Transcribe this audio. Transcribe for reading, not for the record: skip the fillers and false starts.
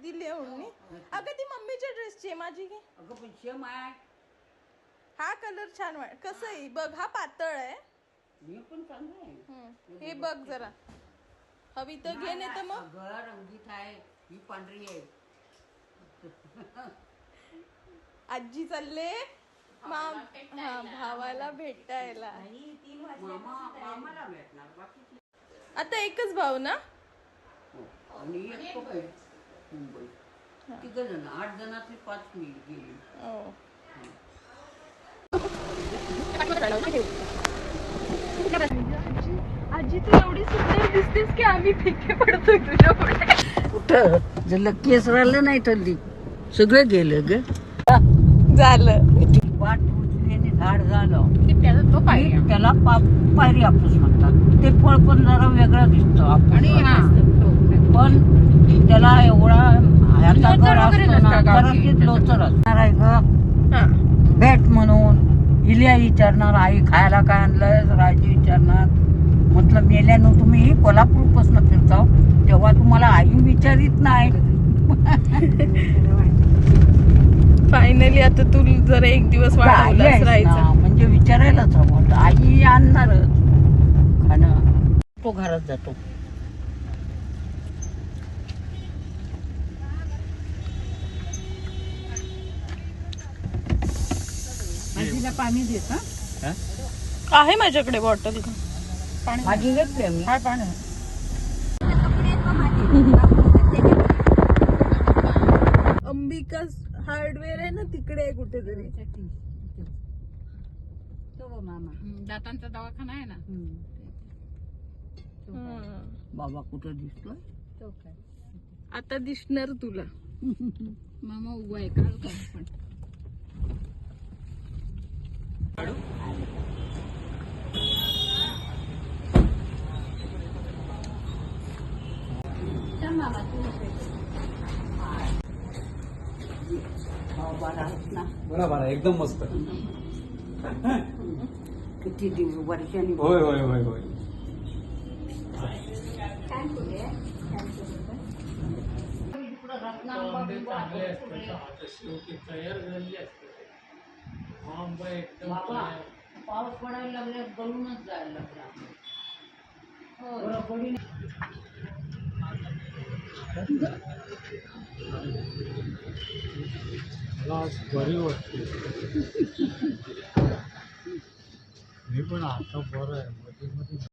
दिली म्हणून. अगं ती मम्मीच्या ड्रेसची आहे माझी घे. अगं पण शेम आहे. हा कलर छान वाट कसं आहे बघ, हा पातळ आहे. हे पण चांगलं आहे. हे बघ जरा हवी तर घे, नाही तर मग अगं रंगीत आहे, ही पांढरी आहे. आजी चालले भावाला भेटायला. मामाला भेटणार बाकी. आता एकच भाऊ ना. आणि एक तो आहे मुंबई. तिघ जण, 8 जणातली 5 मी गेली. आजी तू एवढी सुंदर दिसतेस की आम्ही फिके पडतोय तुझ्या पुढे. कुठं जर केस राहिलं नाही तर सगळं गेलं ग. झालं वाट उचलेने झाड झालं तो त्याला पायरी हापूस म्हणतात. ते फळ पण जरा वेगळं दिसतं पण त्याला एवढा लोचर असणार आहे ग. भेट म्हणून इलिया विचारणार, आई खायला काय आणलंय, राजी विचारणार. म्हटलं मेल्यानं तुम्ही कोल्हापूर पासून फिरताव तेव्हा तुम्हाला आई विचारित नाही. फायनली आता तू जर एक दिवस राहायचं म्हणजे विचारायलाच हवं. आई आणणारच खाणं. तो घरात जातो. आजीला पाणी देत आहे माझ्याकडे बॉटल. भाजी घेतली मी. काय पाणी अंबिका हार्डवेअर आहे ना तिकडे कुठेतरी. दातांचा दवाखाना आहे ना. बाबा कुठं दिसतोय आता दिसणार तुला. मामा उभा आहे का पण. बरोबर एकदम मस्त. किती वर्षांनी. होय होय होय होय. पाऊस पडायला लागले गळूनच जायला लागला. बरी वाटते. मी पण आता बरं आहे.